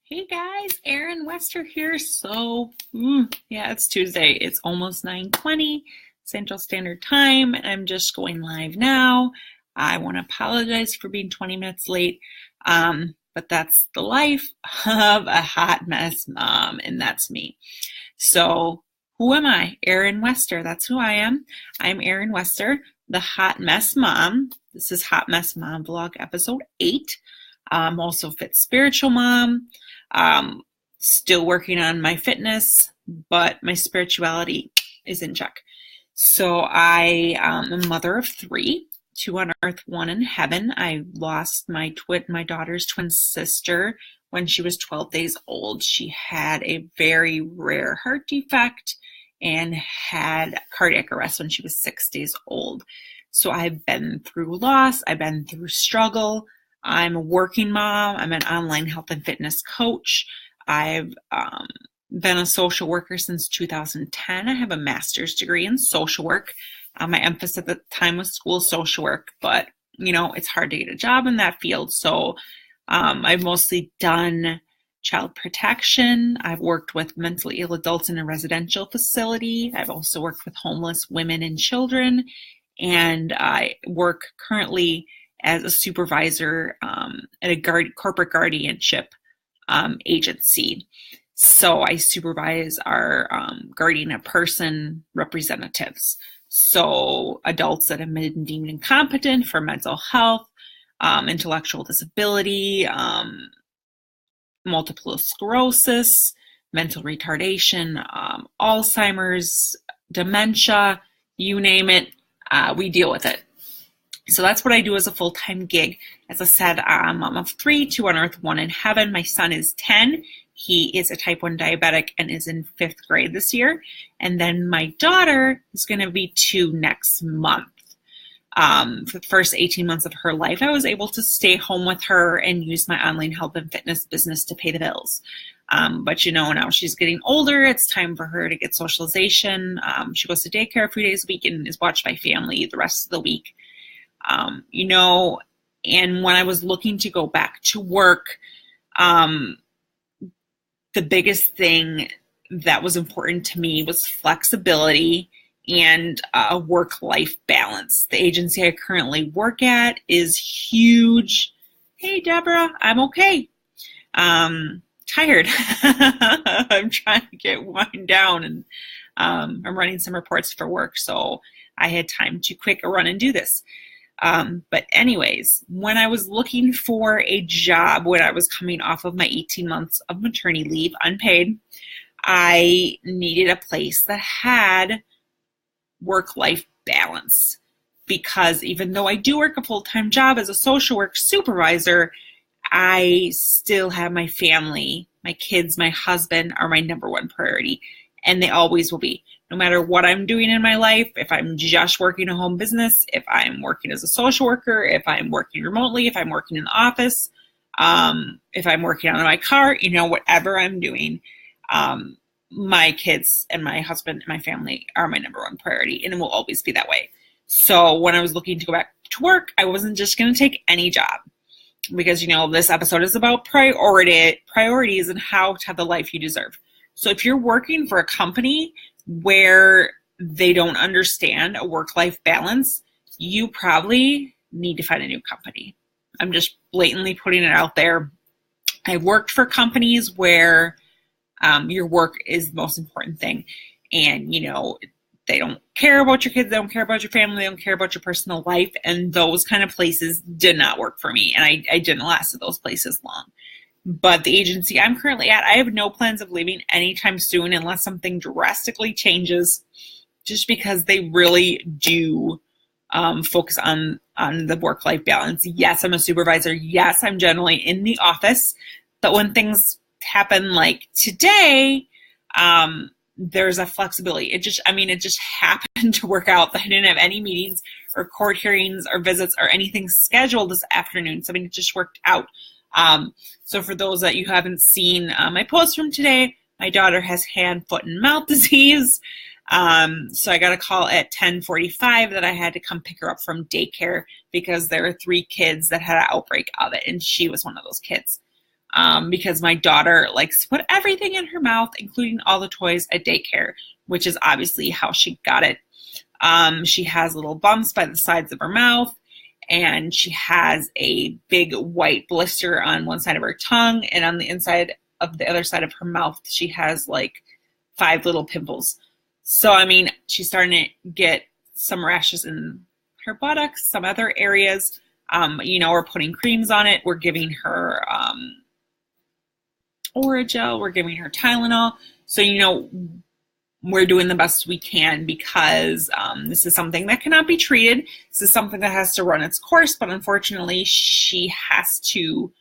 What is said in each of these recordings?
Hey guys, Erin Wester here. Yeah, it's Tuesday. It's almost 9:20 Central Standard Time, and I'm just going live now. I want to apologize for being 20 minutes late, but that's the life of a hot mess mom, and that's me. So, who am I? Erin Wester. That's who I am. I'm Erin Wester, the hot mess mom. This is Hot Mess Mom Vlog episode 8. Also fit spiritual mom. Um, Still working on my fitness, but my spirituality is in check. So I am a mother of 3, 2 on earth, 1 in heaven. I lost my daughter's twin sister when she was 12 days old. She had a very rare heart defect and had cardiac arrest when she was 6 days old. So I've been through loss. I've been through struggle. I'm a working mom. I'm an online health and fitness coach. I've been a social worker since 2010. I have a master's degree in social work. My emphasis at the time was school social work, but it's hard to get a job in that field. So I've mostly done child protection. I've worked with mentally ill adults in a residential facility. I've also worked with homeless women and children. And I work currently as a supervisor at a corporate guardianship agency. So I supervise our guardian a person representatives. So adults that have been deemed incompetent for mental health, intellectual disability, multiple sclerosis, mental retardation, Alzheimer's, dementia, you name it, we deal with it. So that's what I do as a full-time gig. As I said, I'm mom of 3, 2 on earth, 1 in heaven. My son is 10. He is a type 1 diabetic and is in 5th grade this year. And then my daughter is going to be 2 next month. For the first 18 months of her life, I was able to stay home with her and use my online health and fitness business to pay the bills. But now she's getting older. It's time for her to get socialization. She goes to daycare a few days a week and is watched by family the rest of the week. And when I was looking to go back to work, the biggest thing that was important to me was flexibility and a work-life balance. The agency I currently work at is huge. Hey, Deborah, I'm okay. Tired. I'm trying to get wind down, and I'm running some reports for work, so I had time to quick run and do this. But anyways, when I was looking for a job, when I was coming off of my 18 months of maternity leave, unpaid, I needed a place that had work-life balance. Because even though I do work a full-time job as a social work supervisor, I still have my family, my kids, my husband are my number one priority. And they always will be. No matter what I'm doing in my life, if I'm just working a home business, if I'm working as a social worker, if I'm working remotely, if I'm working in the office, if I'm working on my car, whatever I'm doing, my kids and my husband and my family are my number one priority, and it will always be that way. So when I was looking to go back to work, I wasn't just going to take any job, because, this episode is about priorities and how to have the life you deserve. So if you're working for a company where they don't understand a work-life balance, you probably need to find a new company. I'm just blatantly putting it out there. I worked for companies where your work is the most important thing. And, they don't care about your kids, they don't care about your family, they don't care about your personal life. And those kind of places did not work for me. And I didn't last at those places long. But the agency I'm currently at, I have no plans of leaving anytime soon unless something drastically changes, just because they really do focus on the work-life balance. Yes, I'm a supervisor. Yes, I'm generally in the office. But when things happen like today, there's a flexibility. It just happened to work out that I didn't have any meetings or court hearings or visits or anything scheduled this afternoon. So it just worked out. So for those that you haven't seen my post from today, my daughter has hand, foot, and mouth disease. So I got a call at 10:45 that I had to come pick her up from daycare because there were 3 kids that had an outbreak of it, and she was one of those kids. because my daughter likes to put everything in her mouth, including all the toys at daycare, which is obviously how she got it. She has little bumps by the sides of her mouth, and she has a big white blister on one side of her tongue, and on the inside of the other side of her mouth, she has like 5 little pimples. So, I mean, she's starting to get some rashes in her buttocks, some other areas. We're putting creams on it. We're giving her Orajel. We're giving her Tylenol. So, we're doing the best we can because this is something that cannot be treated. This is something that has to run its course, but unfortunately, she has to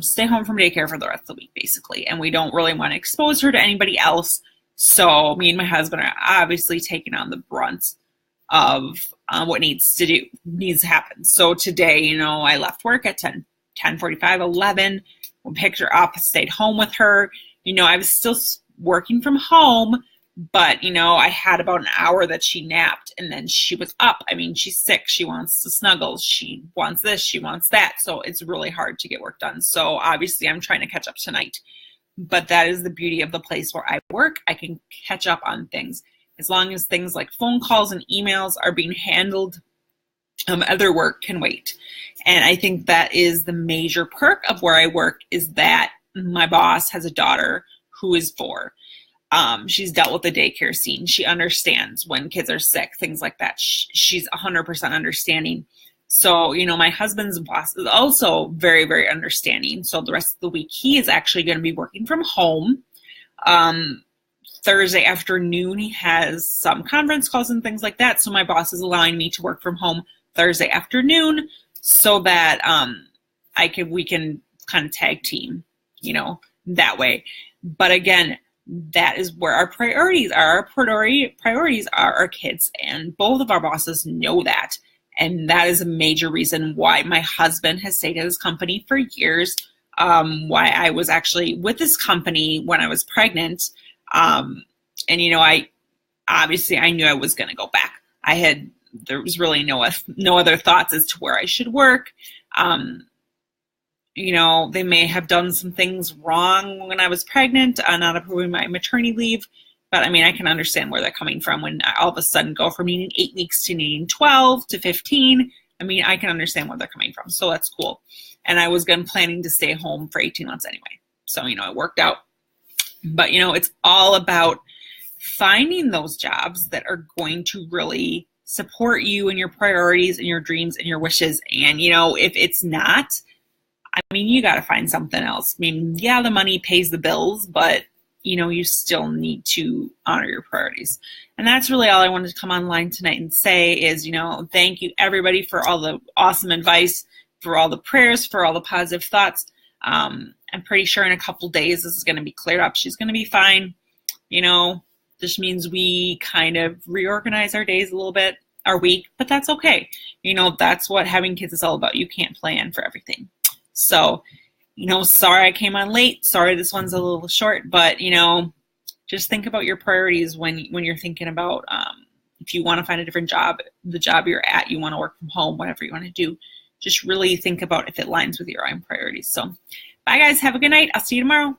stay home from daycare for the rest of the week, basically. And we don't really want to expose her to anybody else. So me and my husband are obviously taking on the brunt of what needs to happen. So today, I left work at 10:45, 11. We picked her up, stayed home with her. I was still working from home, but, I had about an hour that she napped, and then she was up. I mean, she's sick. She wants to snuggle. She wants this. She wants that. So it's really hard to get work done. So obviously I'm trying to catch up tonight. But that is the beauty of the place where I work. I can catch up on things. As long as things like phone calls and emails are being handled, other work can wait. And I think that is the major perk of where I work, is that my boss has a daughter who is 4. She's dealt with the daycare scene. She understands when kids are sick, things like that. She's 100% understanding. So, my husband's boss is also very, very understanding. So the rest of the week, he is actually going to be working from home. Thursday afternoon, he has some conference calls and things like that. So my boss is allowing me to work from home Thursday afternoon so that we can kind of tag team, that way. But again, that is where our priorities are. Our priorities are our kids, and both of our bosses know that. And that is a major reason why my husband has stayed at his company for years, why I was actually with this company when I was pregnant. I knew I was going to go back. There was really no other thoughts as to where I should work. They may have done some things wrong when I was pregnant, not approving my maternity leave. But I can understand where they're coming from when I all of a sudden go from needing 8 weeks to needing 12 to 15. I can understand where they're coming from. So that's cool. And I was planning to stay home for 18 months anyway. So, it worked out. But, it's all about finding those jobs that are going to really support you and your priorities and your dreams and your wishes. And, if it's not, you got to find something else. Yeah, the money pays the bills, but you still need to honor your priorities. And that's really all I wanted to come online tonight and say is, thank you everybody for all the awesome advice, for all the prayers, for all the positive thoughts. I'm pretty sure in a couple days this is going to be cleared up. She's going to be fine. This means we kind of reorganize our days a little bit, our week, but that's okay. That's what having kids is all about. You can't plan for everything. So, sorry I came on late. Sorry this one's a little short, but, just think about your priorities when you're thinking about if you want to find a different job, the job you're at, you want to work from home, whatever you want to do. Just really think about if it aligns with your own priorities. So, bye guys. Have a good night. I'll see you tomorrow.